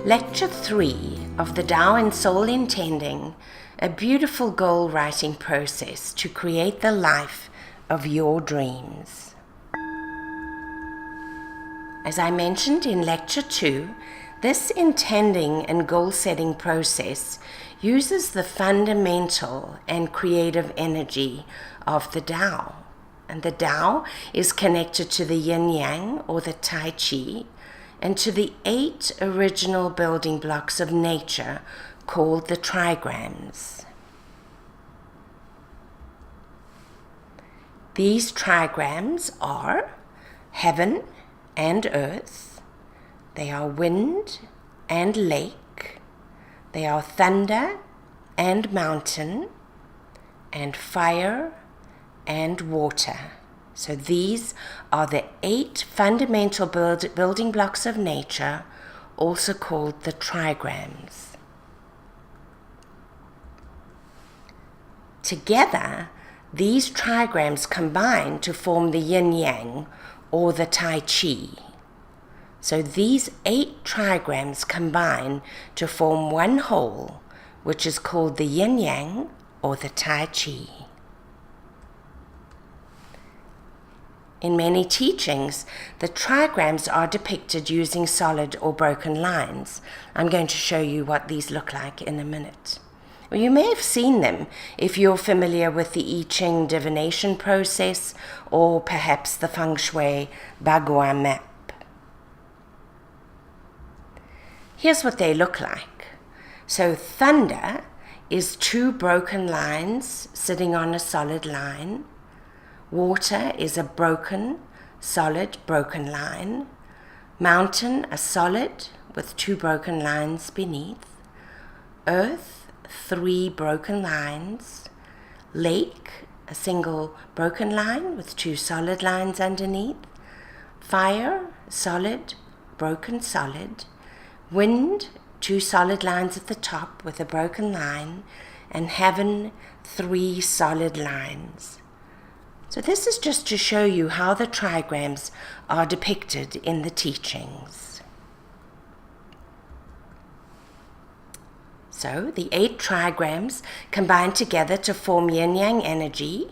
Lecture 3 of the Tao in SoleIntending, a beautiful goal writing process to create the life of your dreams. As I mentioned in Lecture 2, this intending and goal setting process uses the fundamental and creative energy of the Tao. And the Tao is connected to the yin-yang or the Tai Chi, and to the 8 original building blocks of nature called the trigrams. These trigrams are heaven and earth, they are wind and lake, they are thunder and mountain, and fire and water. So these are the 8 fundamental building blocks of nature, also called the trigrams. Together, these trigrams combine to form the yin-yang or the Tai Chi. So these 8 trigrams combine to form one whole, which is called the yin-yang or the Tai Chi. In many teachings, the trigrams are depicted using solid or broken lines. I'm going to show you what these look like in a minute. Well, you may have seen them if you're familiar with the I Ching divination process or perhaps the Feng Shui Bagua map. Here's what they look like. So thunder is 2 broken lines sitting on a solid line. Water is a broken, solid, broken line. Mountain, a solid with 2 broken lines beneath. Earth, 3 broken lines. Lake, a single broken line with 2 solid lines underneath. Fire, solid, broken, solid. Wind, 2 solid lines at the top with a broken line. And heaven, 3 solid lines. So this is just to show you how the trigrams are depicted in the teachings. So the 8 trigrams combine together to form yin-yang energy,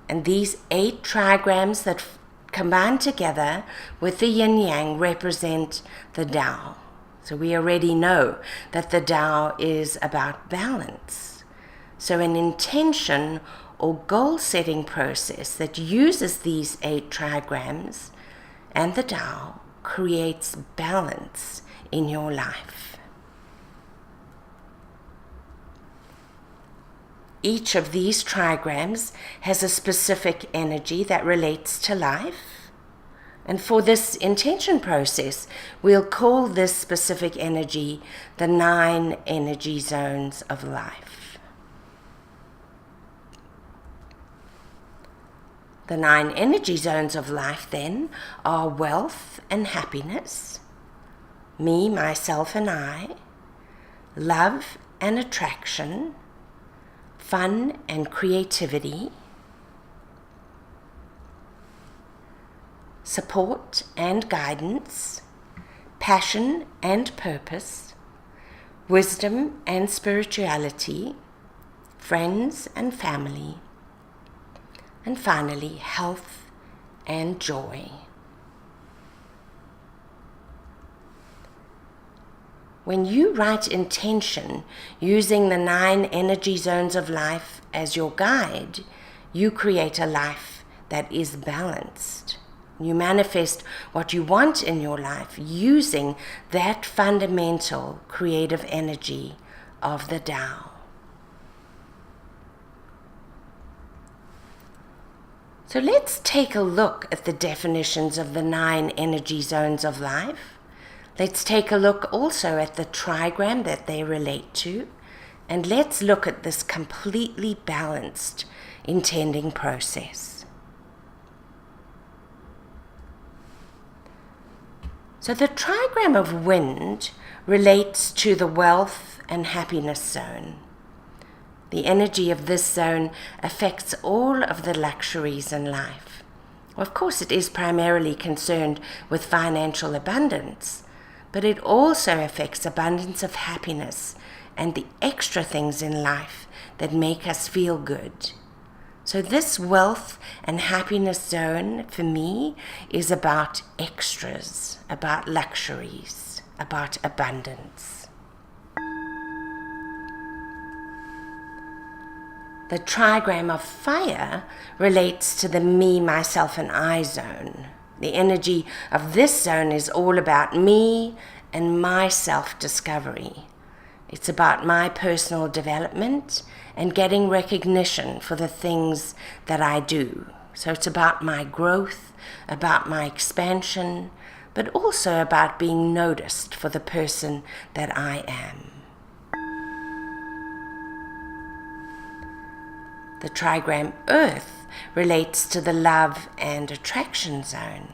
and these 8 trigrams that combine together with the yin-yang represent the Tao. So we already know that the Tao is about balance. So an intention or goal-setting process that uses these 8 trigrams and the Tao creates balance in your life. Each of these trigrams has a specific energy that relates to life, and for this intention process, we'll call this specific energy the 9 energy zones of life. The 9 energy zones of life, then, are wealth and happiness, me, myself, and I, love and attraction, fun and creativity, support and guidance, passion and purpose, wisdom and spirituality, friends and family, and finally, health and joy. When you write intention using the 9 energy zones of life as your guide, you create a life that is balanced. You manifest what you want in your life using that fundamental creative energy of the Tao. So let's take a look at the definitions of the 9 energy zones of life. Let's take a look also at the trigram that they relate to. And let's look at this completely balanced intending process. So the trigram of wind relates to the wealth and happiness zone. The energy of this zone affects all of the luxuries in life. Of course, it is primarily concerned with financial abundance, but it also affects abundance of happiness and the extra things in life that make us feel good. So this wealth and happiness zone for me is about extras, about luxuries, about abundance. The trigram of fire relates to the me, myself, and I zone. The energy of this zone is all about me and my self-discovery. It's about my personal development and getting recognition for the things that I do. So it's about my growth, about my expansion, but also about being noticed for the person that I am. The trigram Earth relates to the love and attraction zone.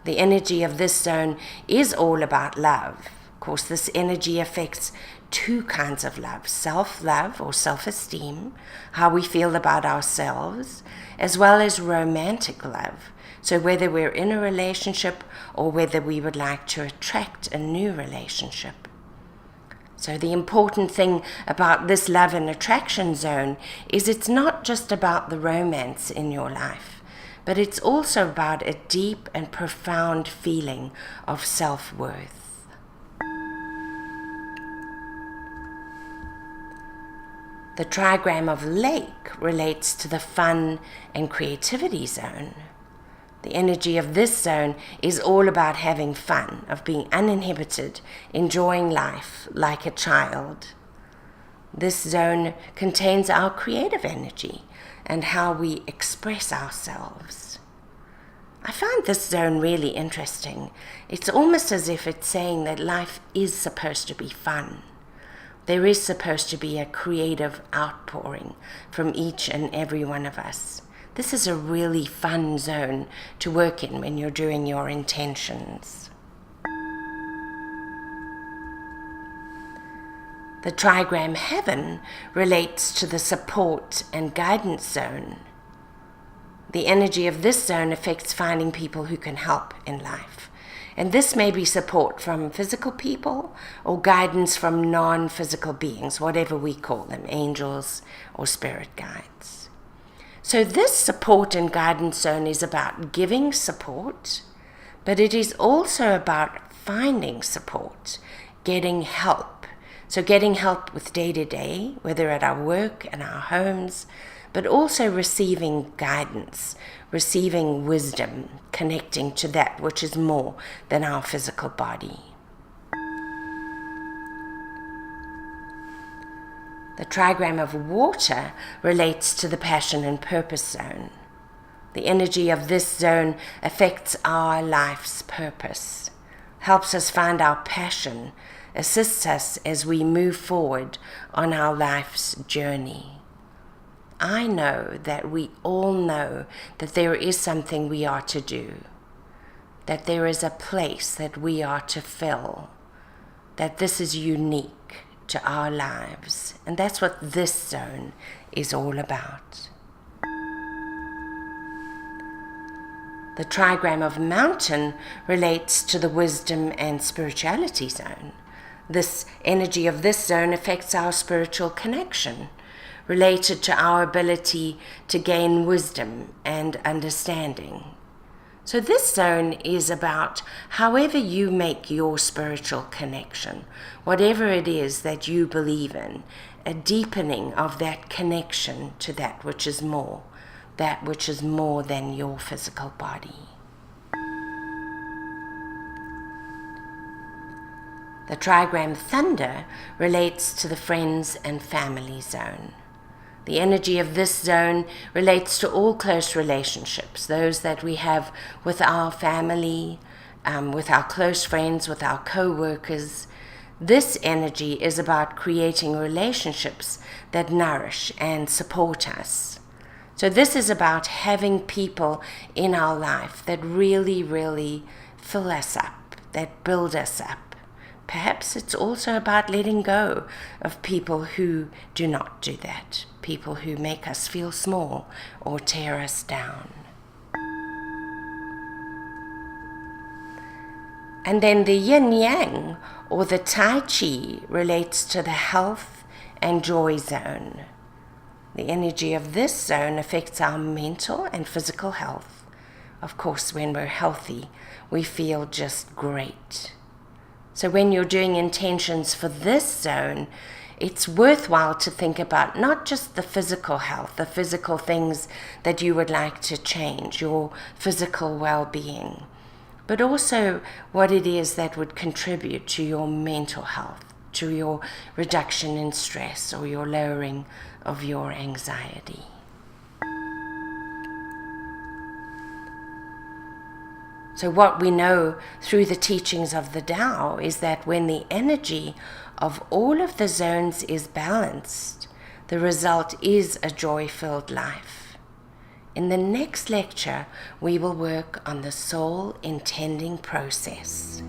The energy of this zone is all about love. Of course, this energy affects two kinds of love: self-love or self-esteem, how we feel about ourselves, as well as romantic love. So whether we're in a relationship or whether we would like to attract a new relationship. So the important thing about this love and attraction zone is it's not just about the romance in your life, but it's also about a deep and profound feeling of self-worth. The trigram of lake relates to the fun and creativity zone. The energy of this zone is all about having fun, of being uninhibited, enjoying life like a child. This zone contains our creative energy and how we express ourselves. I find this zone really interesting. It's almost as if it's saying that life is supposed to be fun. There is supposed to be a creative outpouring from each and every one of us. This is a really fun zone to work in when you're doing your intentions. The trigram heaven relates to the support and guidance zone. The energy of this zone affects finding people who can help in life. And this may be support from physical people or guidance from non-physical beings, whatever we call them, angels or spirit guides. So this support and guidance zone is about giving support, but it is also about finding support, getting help. So getting help with day-to-day, whether at our work and our homes, but also receiving guidance, receiving wisdom, connecting to that which is more than our physical body. The trigram of water relates to the passion and purpose zone. The energy of this zone affects our life's purpose, helps us find our passion, assists us as we move forward on our life's journey. I know that we all know that there is something we are to do, that there is a place that we are to fill, that this is unique to our lives, and that's what this zone is all about. The trigram of mountain relates to the wisdom and spirituality zone. This energy of this zone affects our spiritual connection, related to our ability to gain wisdom and understanding. So this zone is about however you make your spiritual connection, whatever it is that you believe in, a deepening of that connection to that which is more than your physical body. The trigram thunder relates to the friends and family zone. The energy of this zone relates to all close relationships, those that we have with our family, with our close friends, with our co-workers. This energy is about creating relationships that nourish and support us. So this is about having people in our life that really, really fill us up, that build us up. Perhaps it's also about letting go of people who do not do that, people who make us feel small or tear us down. And then the yin-yang, or the Tai Chi, relates to the health and joy zone. The energy of this zone affects our mental and physical health. Of course, when we're healthy, we feel just great. So when you're doing intentions for this zone, it's worthwhile to think about not just the physical health, the physical things that you would like to change, your physical well-being, but also what it is that would contribute to your mental health, to your reduction in stress or your lowering of your anxiety. So what we know through the teachings of the Tao is that when the energy of all of the zones is balanced, the result is a joy-filled life. In the next lecture, we will work on the soul intending process.